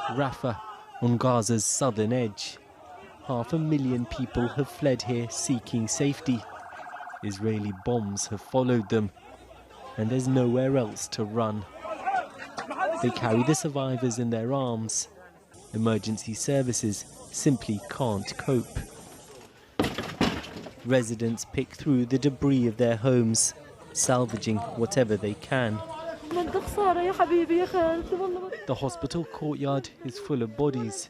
Rafah, on Gaza's southern edge. 500,000 people have fled here seeking safety. Israeli bombs have followed them, and there's nowhere else to run. They carry the survivors in their arms. Emergency services simply can't cope. Residents pick through the debris of their homes, salvaging whatever they can. The hospital courtyard is full of bodies.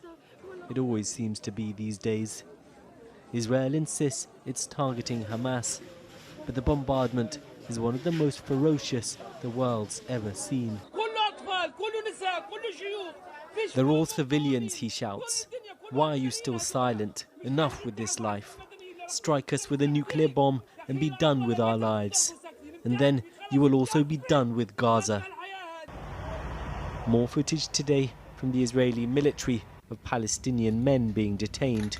It always seems to be these days. Israel insists it's targeting Hamas, but the bombardment is one of the most ferocious the world's ever seen. They're all civilians, he shouts. Why are you still silent? Enough with this life. Strike us with a nuclear bomb and be done with our lives. And then you will also be done with Gaza. More footage today from the Israeli military of Palestinian men being detained.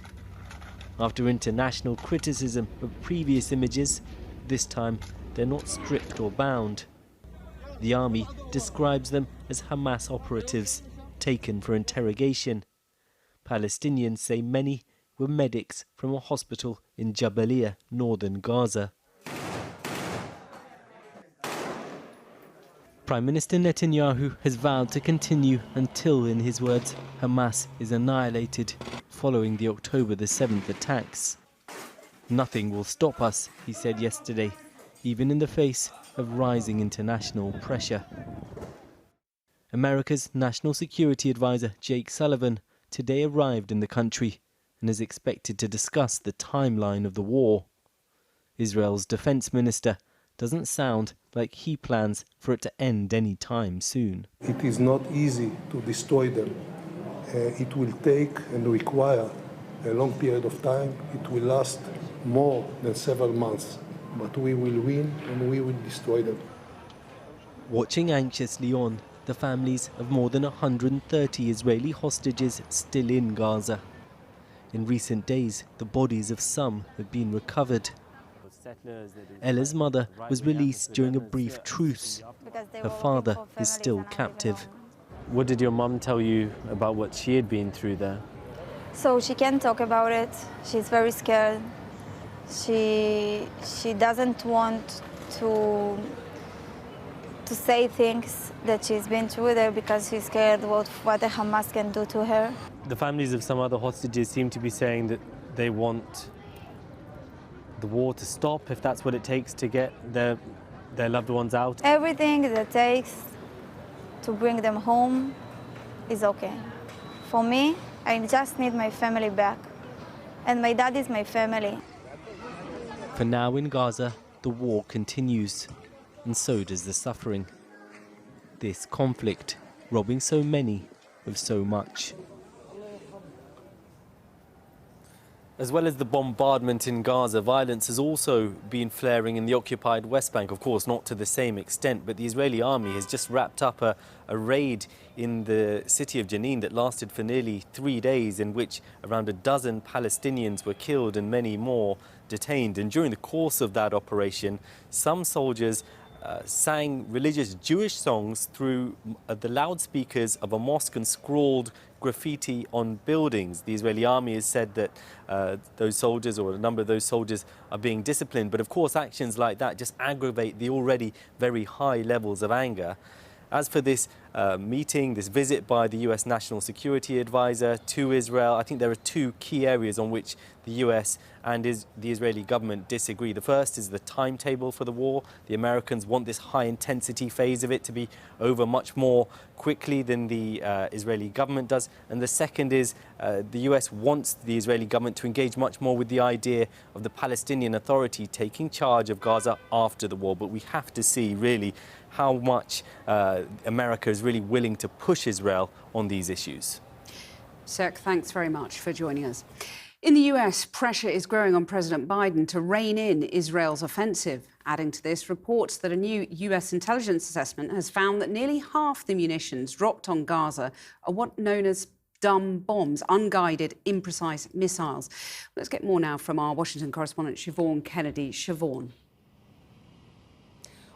After international criticism of previous images, this time they're not stripped or bound. The army describes them as Hamas operatives taken for interrogation. Palestinians say many were medics from a hospital in Jabalia, northern Gaza. Prime Minister Netanyahu has vowed to continue until, in his words, Hamas is annihilated, following the October the 7th attacks. Nothing will stop us, he said yesterday, even in the face of rising international pressure. America's National Security Advisor Jake Sullivan today arrived in the country and is expected to discuss the timeline of the war. Israel's defense minister doesn't sound like he plans for it to end any time soon. It is not easy to destroy them. It will take and require a long period of time. It will last more than several months. But we will win and we will destroy them. Watching anxiously on, the families of more than 130 Israeli hostages still in Gaza. In recent days, the bodies of some have been recovered. Ella's mother was released during a brief truce. Her father is still captive. What did your mum tell you about what she had been through there? So she can't talk about it. She's very scared. She doesn't want to say things that she's been through there because she's scared what the Hamas can do to her. The families of some other hostages seem to be saying that they want the war to stop, if that's what it takes to get their loved ones out. Everything that it takes to bring them home is okay. For me, I just need my family back. And my dad is my family. For now in Gaza, the war continues, and so does the suffering. This conflict robbing so many of so much. As well as the bombardment in Gaza, violence has also been flaring in the occupied West Bank. Of course, not to the same extent, but the Israeli army has just wrapped up a raid in the city of Jenin that lasted for nearly 3 days, in which around a dozen Palestinians were killed and many more detained. And during the course of that operation, some soldiers sang religious Jewish songs through the loudspeakers of a mosque and scrawled graffiti on buildings. The Israeli army has said that those soldiers, or a number of those soldiers, are being disciplined. But of course, actions like that just aggravate the already very high levels of anger. As for this meeting, this visit by the US National Security Advisor to Israel, I think there are two key areas on which the US and the Israeli government disagree. The first is the timetable for the war. The Americans want this high-intensity phase of it to be over much more quickly than the Israeli government does. And the second is the US wants the Israeli government to engage much more with the idea of the Palestinian Authority taking charge of Gaza after the war. But we have to see, really, how much America is really willing to push Israel on these issues. Sek, thanks very much for joining us. In the US, pressure is growing on President Biden to rein in Israel's offensive. Adding to this, reports that a new US intelligence assessment has found that nearly half the munitions dropped on Gaza are what known as dumb bombs, unguided, imprecise missiles. Let's get more now from our Washington correspondent, Siobhan Kennedy. Siobhan.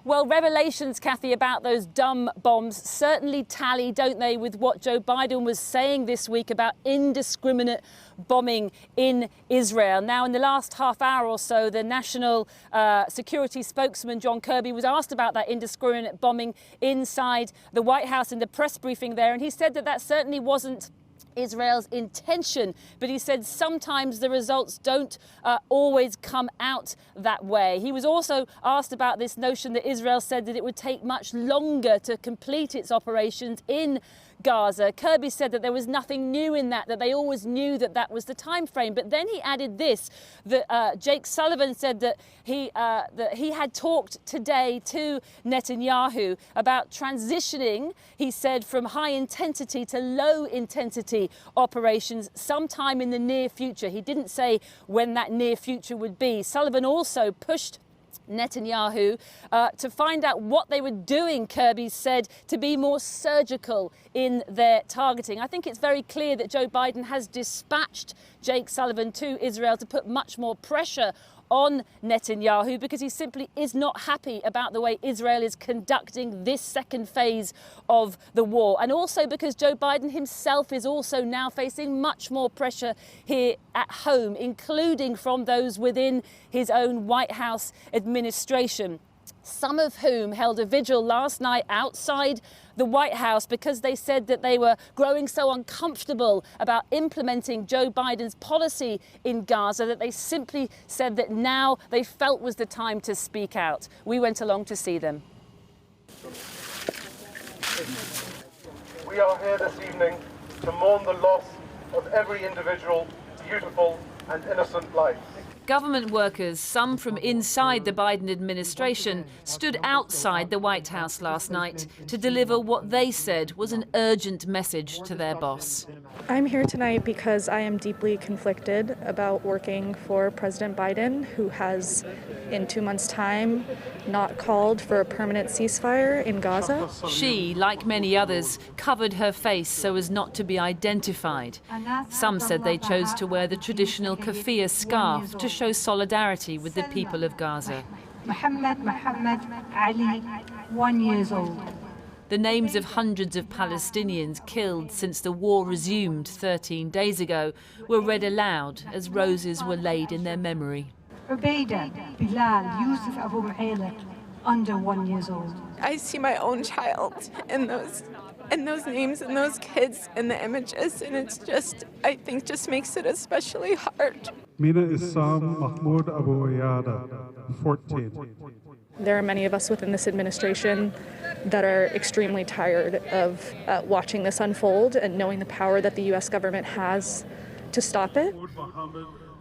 Well, revelations, Kathy, about those dumb bombs certainly tally, don't they, with what Joe Biden was saying this week about indiscriminate bombing in Israel. Now, in the last half hour or so, the national security spokesman, John Kirby, was asked about that indiscriminate bombing inside the White House in the press briefing there, and he said that that certainly wasn't Israel's intention, but he said sometimes the results don't always come out that way. He was also asked about this notion that Israel said that it would take much longer to complete its operations in Gaza. Kirby said that there was nothing new in that they always knew that that was the time frame. But then he added this, that Jake Sullivan said that he had talked today to Netanyahu about transitioning, he said, from high intensity to low intensity operations sometime in the near future. He didn't say when that near future would be. Sullivan also pushed Netanyahu to find out what they were doing, Kirby said, to be more surgical in their targeting. I think it's very clear that Joe Biden has dispatched Jake Sullivan to Israel to put much more pressure on Netanyahu, because he simply is not happy about the way Israel is conducting this second phase of the war. And also because Joe Biden himself is also now facing much more pressure here at home, including from those within his own White House administration, some of whom held a vigil last night outside the White House because they said that they were growing so uncomfortable about implementing Joe Biden's policy in Gaza that they simply said that now they felt was the time to speak out. We went along to see them. We are here this evening to mourn the loss of every individual, beautiful and innocent life. Government workers, some from inside the Biden administration, stood outside the White House last night to deliver what they said was an urgent message to their boss. I'm here tonight because I am deeply conflicted about working for President Biden, who has, in 2 months' time, not called for a permanent ceasefire in Gaza. She, like many others, covered her face so as not to be identified. Some said they chose to wear the traditional keffiyeh scarf to show solidarity with the people of Gaza. Muhammad Ali, 1 year old. The names of hundreds of Palestinians killed since the war resumed 13 days ago were read aloud as roses were laid in their memory. Ubaida, Bilal, Yusuf Abu Mu'ayla, under 1 year old. I see my own child in those names and those kids in the images, and it's just, I think, just makes it especially hard. Mina Issam Mahmoud Abu Iyada, 14. There are many of us within this administration that are extremely tired of watching this unfold and knowing the power that the U.S. government has to stop it.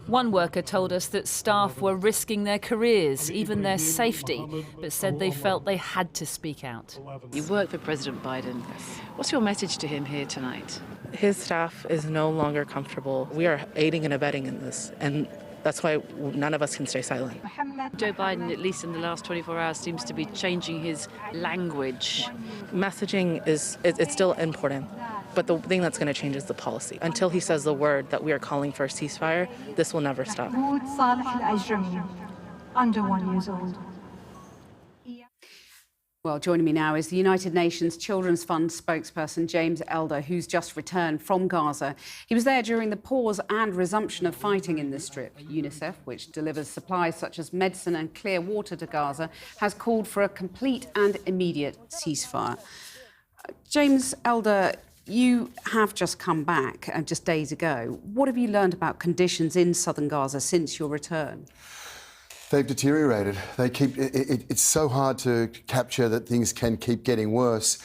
One worker told us that staff were risking their careers, even their safety, but said they felt they had to speak out. You work for President Biden. What's your message to him here tonight? His staff is no longer comfortable. We are aiding and abetting in this, and that's why none of us can stay silent. Joe Biden, at least in the last 24 hours, seems to be changing his language. Messaging it's still important, but the thing that's going to change is the policy. Until he says the word that we are calling for a ceasefire, this will never stop. Under 1 year old. Well, joining me now is the United Nations Children's Fund spokesperson, James Elder, who's just returned from Gaza. He was there during the pause and resumption of fighting in the Strip. UNICEF, which delivers supplies such as medicine and clear water to Gaza, has called for a complete and immediate ceasefire. James Elder, you have just come back just days ago. What have you learned about conditions in southern Gaza since your return? They've deteriorated. It's so hard to capture that things can keep getting worse.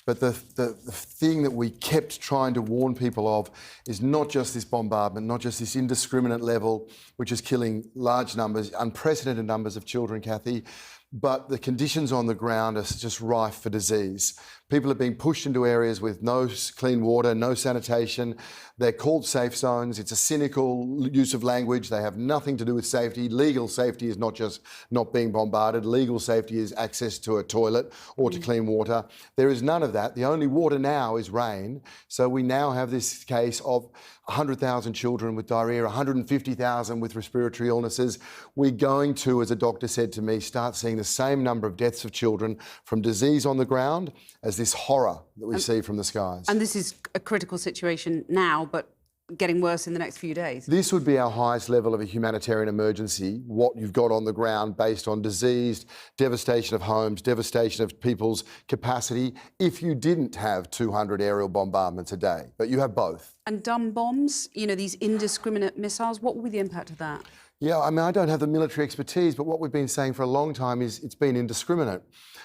But the thing that we kept trying to warn people of is not just this bombardment, not just this indiscriminate level, which is killing large numbers, unprecedented numbers of children, Kathy, but the conditions on the ground are just rife for disease. People are being pushed into areas with no clean water, no sanitation. They're called safe zones. It's a cynical use of language. They have nothing to do with safety. Legal safety is not just not being bombarded. Legal safety is access to a toilet or to clean water. There is none of that. The only water now is rain. So we now have this case of 100,000 children with diarrhoea, 150,000 with respiratory illnesses. We're going to, as a doctor said to me, start seeing seeing the same number of deaths of children from disease on the ground as this horror that we see from the skies. And this is a critical situation now, but getting worse in the next few days. This would be our highest level of a humanitarian emergency, what you've got on the ground based on disease, devastation of homes, devastation of people's capacity, if you didn't have 200 aerial bombardments a day. But you have both. And dumb bombs, you know, these indiscriminate missiles, what will be the impact of that? Yeah, I mean, I don't have the military expertise, but what we've been saying for a long time is it's been indiscriminate.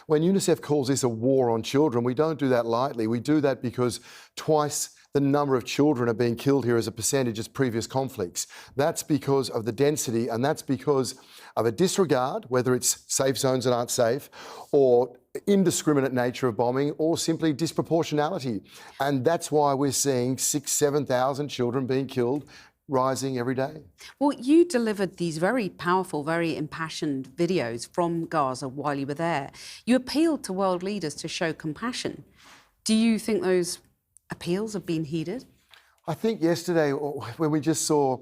When UNICEF calls this a war on children, we don't do that lightly. We do that because twice the number of children are being killed here as a percentage as previous conflicts. That's because of the density, and that's because of a disregard, whether it's safe zones that aren't safe, or indiscriminate nature of bombing, or simply disproportionality. And that's why we're seeing 6,000 to 7,000 children being killed, rising every day. Well, you delivered these very powerful, very impassioned videos from Gaza while you were there. You appealed to world leaders to show compassion. Do you think those appeals have been heeded? I think yesterday, when we just saw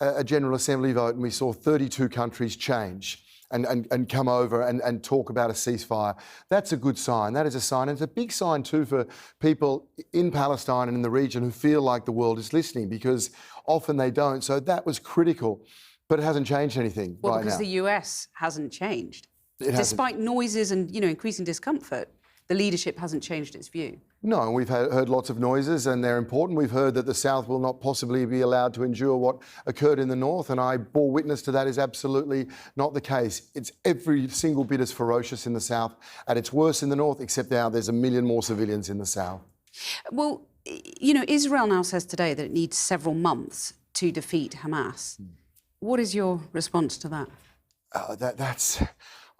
a General Assembly vote and we saw 32 countries change and come over and talk about a ceasefire, that's a good sign. That is a sign. And it's a big sign too for people in Palestine and in the region who feel like the world is listening, because often they don't. So that was critical, but it hasn't changed anything right now. Well, because the US hasn't changed. Despite noises and, you know, increasing discomfort, the leadership hasn't changed its view. No, we've heard lots of noises and they're important. We've heard that the South will not possibly be allowed to endure what occurred in the North, and I bore witness to that is absolutely not the case. It's every single bit as ferocious in the South, and it's worse in the North, except now there's 1 million more civilians in the South. Well, You know, Israel now says today that it needs several months to defeat Hamas. What is your response to that?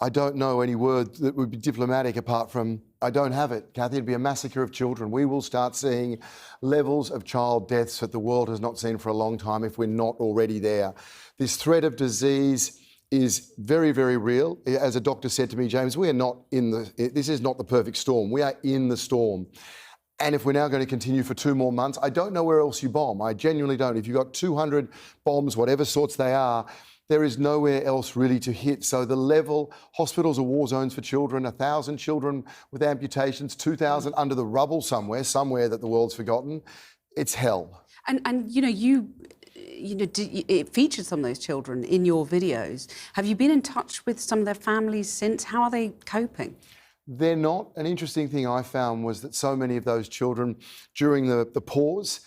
I don't know any word that would be diplomatic apart from, I don't have it, Kathy. It'd be a massacre of children. We will start seeing levels of child deaths that the world has not seen for a long time if we're not already there. This threat of disease is very, very real. As a doctor said to me, James, we are not this is not the perfect storm. We are in the storm. And if we're now going to continue for 2 more months, I don't know where else you bomb. I genuinely don't. If you've got 200 bombs, whatever sorts they are, there is nowhere else really to hit. So the level, hospitals are war zones for children, 1,000 children with amputations, 2,000 under the rubble somewhere that the world's forgotten. It's hell. And you know, it featured some of those children in your videos. Have you been in touch with some of their families since? How are they coping? They're not. An interesting thing I found was that so many of those children, during the pause,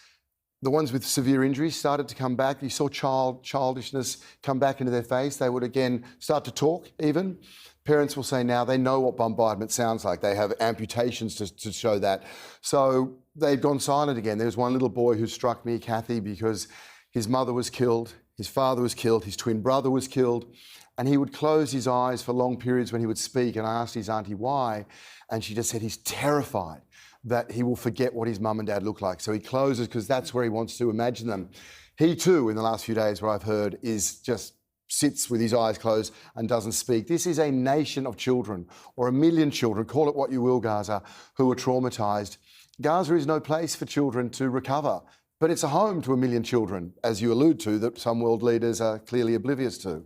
the ones with severe injuries started to come back. You saw childishness come back into their face. They would again start to talk even. Parents will say now they know what bombardment sounds like. They have amputations to show that. So they've gone silent again. There's one little boy who struck me, Kathy, because his mother was killed, his father was killed, his twin brother was killed, and he would close his eyes for long periods when he would speak. And I asked his auntie why, and she just said he's terrified that he will forget what his mum and dad look like. So he closes because that's where he wants to imagine them. He too, in the last few days, what I've heard, is just sits with his eyes closed and doesn't speak. This is a nation of children, or 1 million children, call it what you will, Gaza, who are traumatised. Gaza is no place for children to recover, but it's a home to 1 million children, as you allude to, that some world leaders are clearly oblivious to.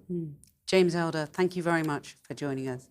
James Elder, thank you very much for joining us.